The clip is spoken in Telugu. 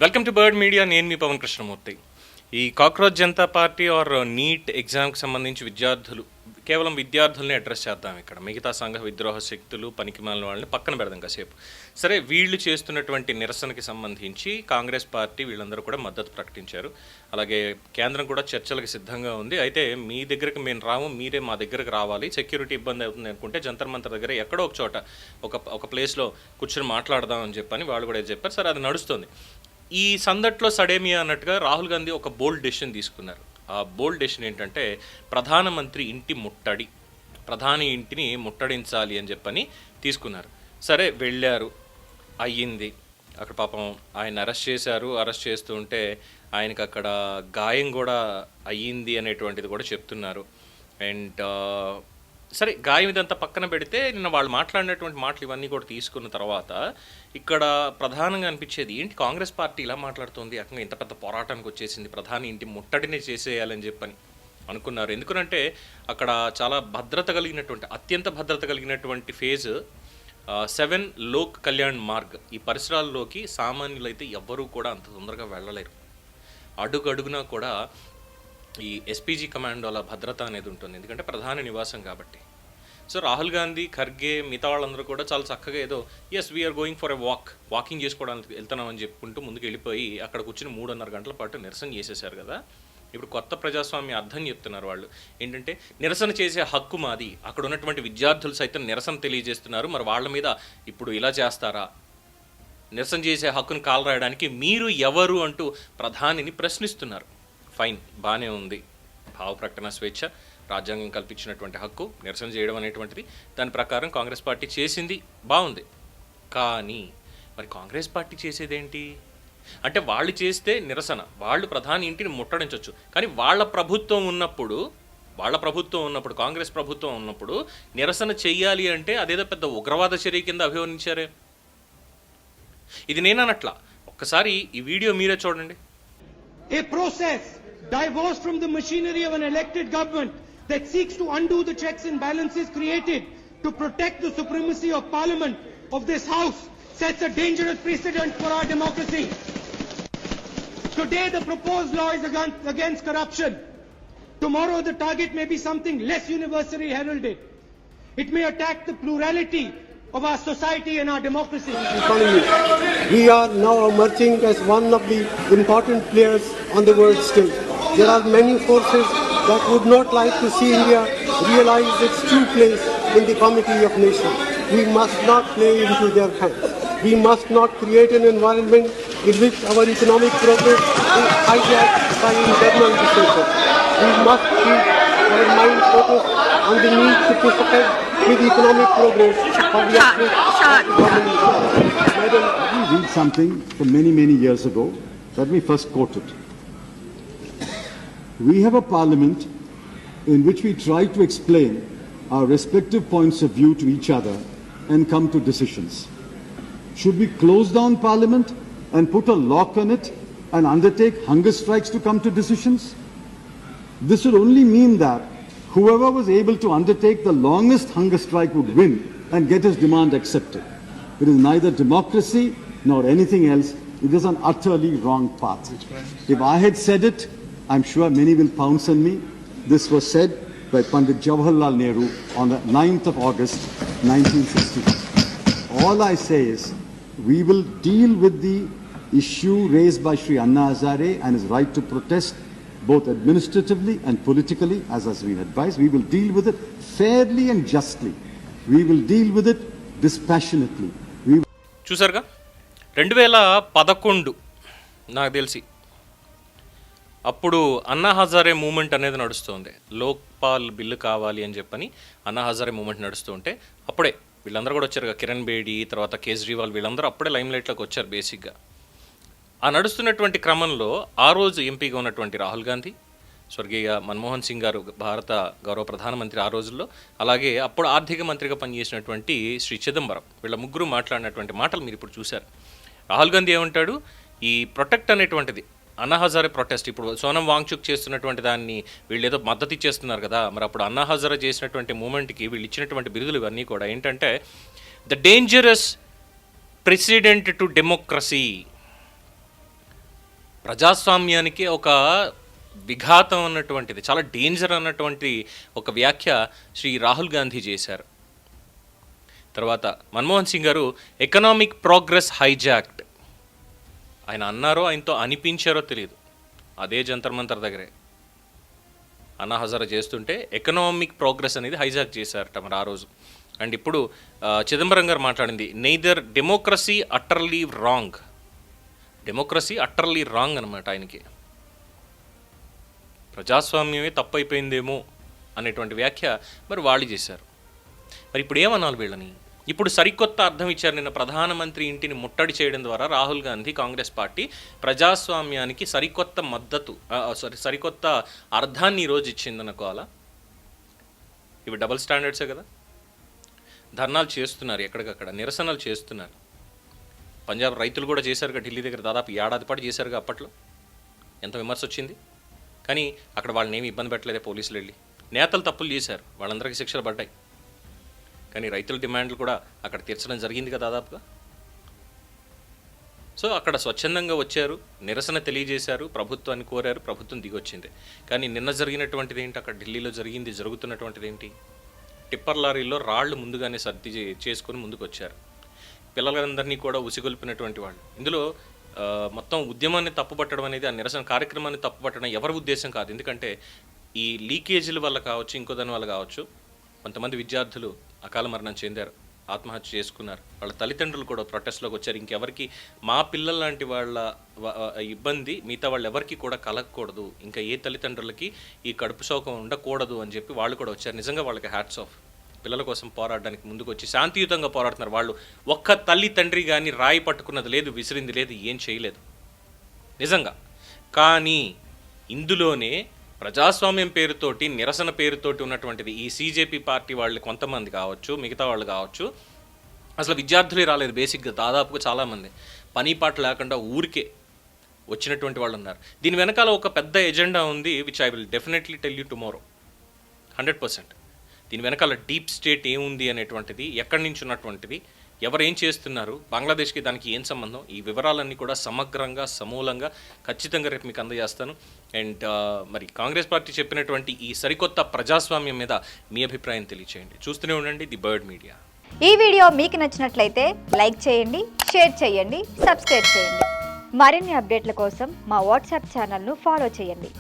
Welcome to bird media. నేను మీ పవన్ కృష్ణమూర్తి. ఈ cockroach Janata party or NEET ఎగ్జామ్కి సంబంధించి కేవలం విద్యార్థుల్ని అడ్రస్ చేద్దాం. ఇక్కడ మిగతా సంఘ విద్రోహ శక్తులు పనికిమాలిన వాళ్ళని పక్కన పెడదాం కాసేపు. సరే, వీళ్ళు చేస్తున్నటువంటి నిరసనకి సంబంధించి కాంగ్రెస్ పార్టీ వీళ్ళందరూ కూడా మద్దతు ప్రకటించారు. అలాగే కేంద్రం కూడా చర్చలకు సిద్ధంగా ఉంది. అయితే మీ దగ్గరకు మేము రాము, మీరే మా దగ్గరకు రావాలి, సెక్యూరిటీ ఇబ్బంది అవుతుంది అనుకుంటే జంతర్ మంతర్ దగ్గర ఎక్కడో ఒక చోట ఒక ప్లేస్లో కూర్చొని మాట్లాడదాం అని చెప్పని వాళ్ళు కూడా చెప్పారు. సరే, అది నడుస్తుంది. ఈ సందట్లో సడేమియా అన్నట్టుగా రాహుల్ గాంధీ ఒక బోల్డ్ డెసిషన్ తీసుకున్నారు. ఆ బోల్డ్ డెసిషన్ ఏంటంటే ప్రధానమంత్రి ఇంటి ముట్టడి, ప్రధాని ఇంటిని ముట్టడించాలి అని చెప్పని తీసుకున్నారు. సరే, వెళ్ళారు, అయ్యింది. అక్కడ పాపం ఆయన అరెస్ట్ చేశారు. అరెస్ట్ చేస్తూ ఉంటే ఆయనకు అక్కడ గాయం కూడా అయ్యింది అనేటువంటిది కూడా చెప్తున్నారు. అండ్ సరే, గాయం ఇదంతా పక్కన పెడితే నిన్న వాళ్ళు మాట్లాడినటువంటి మాటలు ఇవన్నీ కూడా తీసుకున్న తర్వాత ఇక్కడ ప్రధానంగా అనిపించేది ఏంటి, కాంగ్రెస్ పార్టీ ఇలా మాట్లాడుతుంది, ఏకంగా ఇంత పెద్ద పోరాటానికి వచ్చేసింది, ప్రధాని ఇంటి ముట్టడిని చేసేయాలని చెప్పని అనుకున్నారు. ఎందుకంటే అక్కడ చాలా అత్యంత భద్రత కలిగినటువంటి ఫేజ్ 7 లోక్ కళ్యాణ్ మార్గ్. ఈ పరిసరాల్లోకి సామాన్యులైతే ఎవ్వరూ కూడా అంత తొందరగా వెళ్ళలేరు. అడుగడుగునా కూడా ఈ ఎస్పీజీ కమాండోల భద్రత అనేది ఉంటుంది, ఎందుకంటే ప్రధాని నివాసం కాబట్టి. సో రాహుల్ గాంధీ, ఖర్గే, మిగతా వాళ్ళందరూ కూడా చాలా చక్కగా ఏదో we are going for a walking చేసుకోవడానికి వెళ్తున్నామని చెప్పుకుంటూ ముందుకు వెళ్ళిపోయి అక్కడ కూర్చుని 3.5 గంటల పాటు నిరసన చేసేశారు కదా. ఇప్పుడు కొత్త ప్రజాస్వామ్య అర్థం చెప్తున్నారు వాళ్ళు. ఏంటంటే నిరసన చేసే హక్కు మాది. అక్కడ ఉన్నటువంటి విద్యార్థులు సైతం నిరసన తెలియజేస్తున్నారు. మరి వాళ్ళ మీద ఇప్పుడు ఇలా చేస్తారా, నిరసన చేసే హక్కును కాలరాయడానికి మీరు ఎవరు అంటూ ప్రధానిని ప్రశ్నిస్తున్నారు. ఫైన్, బాగానే ఉంది. భావ ప్రకటన స్వేచ్ఛ, రాజ్యాంగం కల్పించినటువంటి హక్కు నిరసన చేయడం అనేటువంటిది, దాని ప్రకారం కాంగ్రెస్ పార్టీ చేసింది, బాగుంది. కానీ మరి కాంగ్రెస్ పార్టీ చేసేదేంటి అంటే, వాళ్ళు చేస్తే నిరసన, వాళ్ళు ప్రధాని ఇంటిని ముట్టడించవచ్చు. కానీ వాళ్ళ ప్రభుత్వం ఉన్నప్పుడు కాంగ్రెస్ ప్రభుత్వం ఉన్నప్పుడు నిరసన చెయ్యాలి అంటే అదేదో పెద్ద ఉగ్రవాద చర్య కింద అభివర్ణించారే. ఇది నేననట్లా, ఒక్కసారి ఈ వీడియో మీరే చూడండి. A process divorced from the machinery of an elected government that seeks to undo the checks and balances created to protect the supremacy of parliament of this house sets a dangerous precedent for our democracy. Today the proposed law is against corruption. Tomorrow the target may be something less universally heralded. It may attack the plurality of our society and our democracy. We are now emerging as one of the important players on the world stage. There are many forces that would not like to see India realize its true place in the community of nations. We must not play into their hands. We must not create an environment in which our economic progress is hijacked by internal dissension. We must keep our mind focused on the need to push ahead with economic progress. We read something from many years ago that we first quoted. We have a parliament in which we try to explain our respective points of view to each other and come to decisions. Should we close down parliament and put a lock on it and undertake hunger strikes to come to decisions? This would only mean that whoever was able to undertake the longest hunger strike would win and get his demand accepted. It is neither democracy nor anything else. It is an utterly wrong path. If I had said it, I'm sure many will pounce on me. This was said by Pandit Jawaharlal Nehru on the 9th of August, 1960. All I say is, we will deal with the issue raised by Sri Anna Hazare and his right to protest, both administratively and politically, as has been advised. We will deal with it fairly and justly. We will deal with it dispassionately. చూసారుగా, 2011 నాకు తెలిసి అప్పుడు అన్నా హజారే మూమెంట్ అనేది నడుస్తుంది. లోక్పాల్ బిల్లు కావాలి అని చెప్పని అన్నా హజారే మూమెంట్ నడుస్తూ ఉంటే అప్పుడే వీళ్ళందరూ కూడా వచ్చారు. కిరణ్ బేడి, తర్వాత కేజ్రీవాల్, వీళ్ళందరూ అప్పుడే లైమ్ లైట్లోకి వచ్చారు బేసిక్గా. ఆ నడుస్తున్నటువంటి క్రమంలో ఆ రోజు ఎంపీగా ఉన్నటువంటి రాహుల్ గాంధీ, స్వర్గీయ మన్మోహన్ సింగ్ గారు, భారత గౌరవ ప్రధానమంత్రి ఆ రోజుల్లో, అలాగే అప్పుడు ఆర్థిక మంత్రిగా పనిచేసినటువంటి శ్రీ చిదంబరం, వీళ్ళ ముగ్గురు మాట్లాడినటువంటి మాటలు మీరు ఇప్పుడు చూశారు. రాహుల్ గాంధీ ఏమంటాడు, ఈ ప్రొటెక్ట్ అనేటువంటిది అన్నా హజారే ప్రొటెస్ట్, ఇప్పుడు సోనం వాంగ్చుక్ చేస్తున్నటువంటి దాన్ని వీళ్ళు ఏదో మద్దతు ఇచ్చేస్తున్నారు కదా, మరి అప్పుడు అన్నా హజారే చేసినటువంటి మూమెంట్కి వీళ్ళు ఇచ్చినటువంటి బిరుదులు ఇవన్నీ కూడా ఏంటంటే the dangerous president to democracy. ప్రజాస్వామ్యానికి ఒక విఘాతం అన్నటువంటిది, చాలా డేంజర్ అన్నటువంటి ఒక వ్యాఖ్య శ్రీ రాహుల్ గాంధీ చేశారు. తర్వాత మన్మోహన్ సింగ్ గారు ఎకనామిక్ ప్రోగ్రెస్ హైజాక్డ్, ఆయన అన్నారో ఆయనతో అనిపించారో తెలియదు, అదే జంతర్ మంతర్ దగ్గరే అన్నా హజారా చేస్తుంటే ఎకనామిక్ ప్రోగ్రెస్ అనేది హైజాక్ చేశారట మరి ఆ రోజు. అండ్ ఇప్పుడు చిదంబరం గారు మాట్లాడింది neither democracy utterly wrong, democracy utterly wrong అనమాట. ఆయనకి ప్రజాస్వామ్యమే తప్పైపోయిందేమో అనేటువంటి వ్యాఖ్య మరి వాళ్ళు చేశారు. మరి ఇప్పుడు ఏమనాలి వీళ్ళని? ఇప్పుడు సరికొత్త అర్థం ఇచ్చారు. నిన్న ప్రధానమంత్రి ఇంటిని ముట్టడి చేయడం ద్వారా రాహుల్ గాంధీ కాంగ్రెస్ పార్టీ ప్రజాస్వామ్యానికి సరికొత్త మద్దతు సరికొత్త అర్థాన్ని ఈరోజు ఇచ్చిందనుకోవాలా? ఇవి డబుల్ స్టాండర్డ్సే కదా. ధర్నాలు చేస్తున్నారు, ఎక్కడికక్కడ నిరసనలు చేస్తున్నారు. పంజాబ్ రైతులు కూడా చేశారుగా, ఢిల్లీ దగ్గర దాదాపు ఏడాది పాటు చేశారుగా. అప్పట్లో ఎంత విమర్శ వచ్చింది, కానీ అక్కడ వాళ్ళని ఏమి ఇబ్బంది పెట్టలేదే పోలీసులు వెళ్ళి. నేతలు తప్పులు చేశారు, వాళ్ళందరికీ శిక్షలు పడ్డాయి, కానీ రైతుల డిమాండ్లు కూడా అక్కడ తీర్చడం జరిగింది కదా దాదాపుగా. సో అక్కడ స్వచ్ఛందంగా వచ్చారు, నిరసన తెలియజేశారు, ప్రభుత్వాన్ని కోరారు, ప్రభుత్వం దిగొచ్చింది. కానీ నిన్న జరిగినటువంటిది ఏంటి, అక్కడ ఢిల్లీలో జరుగుతున్నటువంటిది ఏంటి? టిప్పర్ లారీల్లో రాళ్లు ముందుగానే సర్ది చేసుకొని ముందుకు వచ్చారు. పిల్లలందరినీ కూడా ఉసిగొల్పినటువంటి వాళ్ళు. ఇందులో మొత్తం ఉద్యమాన్ని తప్పుపట్టడం అనేది, ఆ నిరసన కార్యక్రమాన్ని తప్పుపట్టడం ఎవరి ఉద్దేశం కాదు. ఎందుకంటే ఈ లీకేజీల వల్ల కావచ్చు, ఇంకో దాని వల్ల కావచ్చు, కొంతమంది విద్యార్థులు అకాల మరణం చెందారు, ఆత్మహత్య చేసుకున్నారు. వాళ్ళ తల్లిదండ్రులు కూడా ప్రొటెస్ట్లోకి వచ్చారు. ఇంకెవరికి మా పిల్లల లాంటి వాళ్ళ ఇబ్బంది మిగతా వాళ్ళు ఎవరికి కూడా కలగకూడదు, ఇంకా ఏ తల్లిదండ్రులకి ఈ కడుపు శోకం ఉండకూడదు అని చెప్పి వాళ్ళు కూడా వచ్చారు. నిజంగా వాళ్ళకి హ్యాట్స్ ఆఫ్. పిల్లల కోసం పోరాడడానికి ముందుకు వచ్చి శాంతియుతంగా పోరాడుతున్నారు వాళ్ళు. ఒక్క తల్లి తండ్రి కానీ రాయి పట్టుకున్నది లేదు, విసిరింది లేదు, ఏం చేయలేదు నిజంగా. కానీ ఇందులోనే ప్రజాస్వామ్యం పేరుతోటి, నిరసన పేరుతోటి ఉన్నటువంటిది ఈ సీజేపీ పార్టీ వాళ్ళు కొంతమంది కావచ్చు, మిగతా వాళ్ళు కావచ్చు, అసలు విద్యార్థులే రాలేదు బేసిక్గా. దాదాపుగా చాలామంది పని పాట లేకుండా ఊరికే వచ్చినటువంటి వాళ్ళు ఉన్నారు. దీని వెనకాల ఒక పెద్ద ఎజెండా ఉంది, which I will definitely tell you tomorrow 100%. దీని వెనకాల డీప్ స్టేట్ ఏముంది అనేటువంటిది, ఎక్కడి నుంచి ఉన్నటువంటిది, ఎవరు ఏం చేస్తున్నారు, బంగ్లాదేశ్కి దానికి ఏం సంబంధం, ఈ వివరాలన్నీ కూడా సమగ్రంగా సమూలంగా ఖచ్చితంగా రేపు మీకు అందజేస్తాను. అండ్ మరి కాంగ్రెస్ పార్టీ చెప్పినటువంటి ఈ సరికొత్త ప్రజాస్వామ్యం మీద మీ అభిప్రాయం తెలియచేయండి. చూస్తూనే ఉండండి ది బర్డ్ మీడియా. ఈ వీడియో మీకు నచ్చినట్లయితే లైక్ చేయండి, షేర్ చేయండి, సబ్స్క్రైబ్ చేయండి. మరిన్ని అప్డేట్ల కోసం మా వాట్సాప్ ఛానల్ను ఫాలో చేయండి.